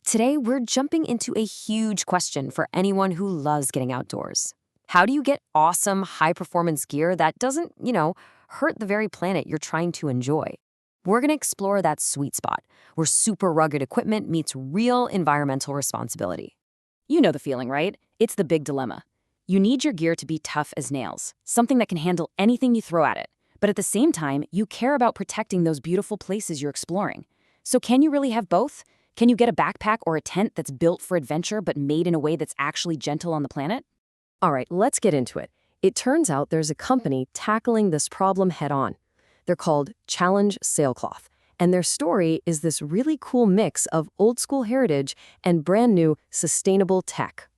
Today, we're jumping into a huge question for anyone who loves getting outdoors. How do you get awesome, high-performance gear that doesn't, hurt the very planet you're trying to enjoy? We're going to explore that sweet spot where super rugged equipment meets real environmental responsibility. You know the feeling, right? It's the big dilemma. You need your gear to be tough as nails, something that can handle anything you throw at it. But at the same time, you care about protecting those beautiful places you're exploring. So can you really have both? Can you get a backpack or a tent that's built for adventure but made in a way that's actually gentle on the planet? All right, let's get into it. It turns out there's a company tackling this problem head-on. They're called Challenge Sailcloth, and their story is this really cool mix of old-school heritage and brand-new sustainable tech.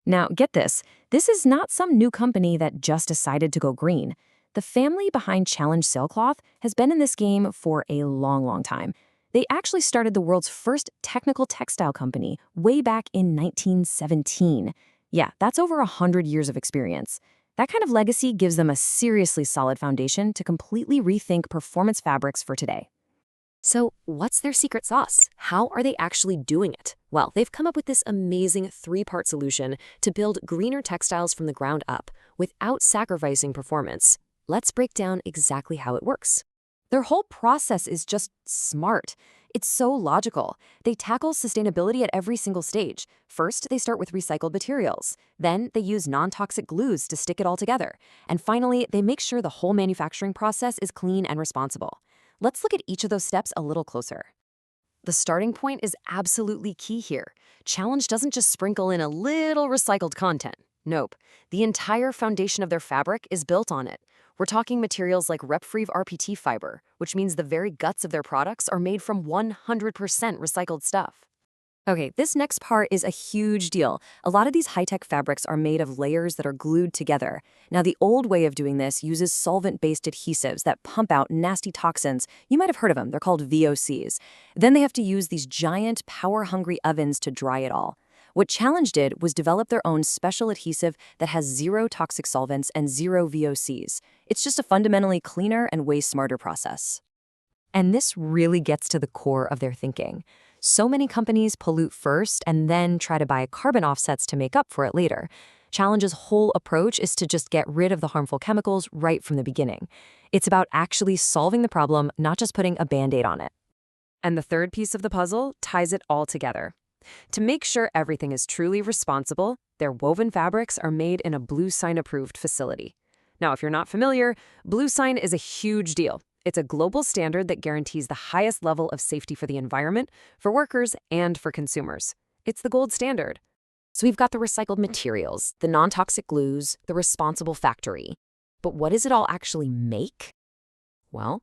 Now, get this. This is not some new company that just decided to go green. The family behind Challenge Sailcloth has been in this game for a long, long time. They actually started the world's first technical textile company way back in 1917. Yeah, that's over 100 years of experience. That kind of legacy gives them a seriously solid foundation to completely rethink performance fabrics for today. So, what's their secret sauce? How are they actually doing it? Well, they've come up with this amazing three-part solution to build greener textiles from the ground up without sacrificing performance. Let's break down exactly how it works. Their whole process is just smart. It's so logical. They tackle sustainability at every single stage. First, they start with recycled materials. Then, they use non-toxic glues to stick it all together. And finally, they make sure the whole manufacturing process is clean and responsible. Let's look at each of those steps a little closer. The starting point is absolutely key here. Challenge doesn't just sprinkle in a little recycled content. Nope. The entire foundation of their fabric is built on it. We're talking materials like rep-free RPT fiber, which means the very guts of their products are made from 100% recycled stuff. Okay, this next part is a huge deal. A lot of these high-tech fabrics are made of layers that are glued together. Now, the old way of doing this uses solvent-based adhesives that pump out nasty toxins. You might have heard of them. They're called VOCs. Then they have to use these giant, power-hungry ovens to dry it all. What Challenge did was develop their own special adhesive that has zero toxic solvents and zero VOCs. It's just a fundamentally cleaner and way smarter process. And this really gets to the core of their thinking. So many companies pollute first and then try to buy carbon offsets to make up for it later. Challenge's whole approach is to just get rid of the harmful chemicals right from the beginning. It's about actually solving the problem, not just putting a Band-Aid on it. And the third piece of the puzzle ties it all together. To make sure everything is truly responsible, their woven fabrics are made in a Bluesign-approved facility. Now, if you're not familiar, Bluesign is a huge deal. It's a global standard that guarantees the highest level of safety for the environment, for workers, and for consumers. It's the gold standard. So we've got the recycled materials, the non-toxic glues, the responsible factory. But what does it all actually make? Well,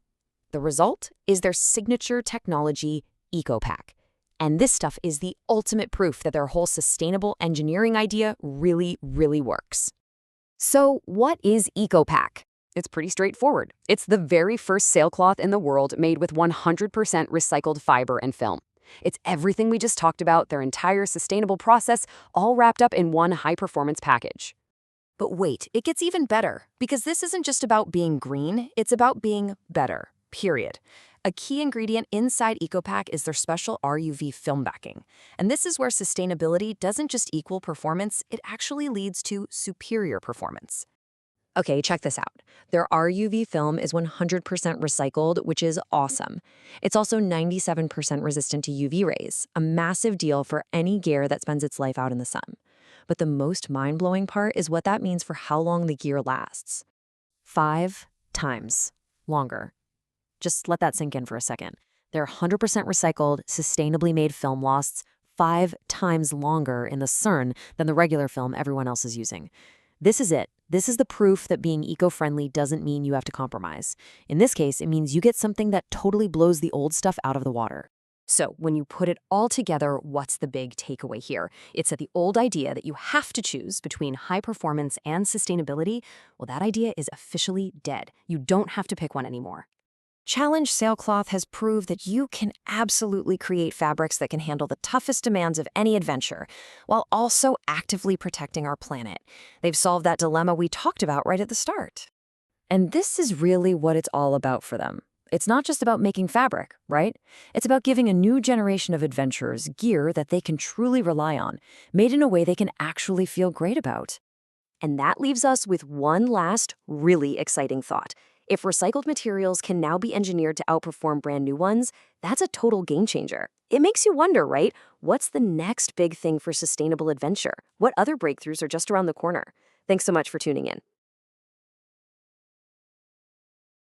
the result is their signature technology, ECOPAK. And this stuff is the ultimate proof that their whole sustainable engineering idea really, really works. So what is ECOPAK? It's pretty straightforward. It's the very first sailcloth in the world made with 100% recycled fiber and film. It's everything we just talked about, their entire sustainable process, all wrapped up in one high-performance package. But wait, it gets even better, because this isn't just about being green, it's about being better, period. A key ingredient inside ECOPAK is their special RUV film backing. And this is where sustainability doesn't just equal performance, it actually leads to superior performance. Okay, check this out. Their RUV film is 100% recycled, which is awesome. It's also 97% resistant to UV rays, a massive deal for any gear that spends its life out in the sun. But the most mind-blowing part is what that means for how long the gear lasts. 5 times longer. Just let that sink in for a second. Their 100% recycled, sustainably made film lasts 5 times longer in the sun than the regular film everyone else is using. This is it. This is the proof that being eco-friendly doesn't mean you have to compromise. In this case, it means you get something that totally blows the old stuff out of the water. So when you put it all together, what's the big takeaway here? It's that the old idea that you have to choose between high performance and sustainability, well, that idea is officially dead. You don't have to pick one anymore. Challenge Sailcloth has proved that you can absolutely create fabrics that can handle the toughest demands of any adventure, while also actively protecting our planet. They've solved that dilemma we talked about right at the start. And this is really what it's all about for them. it's not just about making fabric, right? It's about giving a new generation of adventurers gear that they can truly rely on, made in a way they can actually feel great about. And that leaves us with one last, really exciting thought. If recycled materials can now be engineered to outperform brand new ones, that's a total game changer. It makes you wonder, right? What's the next big thing for sustainable adventure? What other breakthroughs are just around the corner? Thanks so much for tuning in.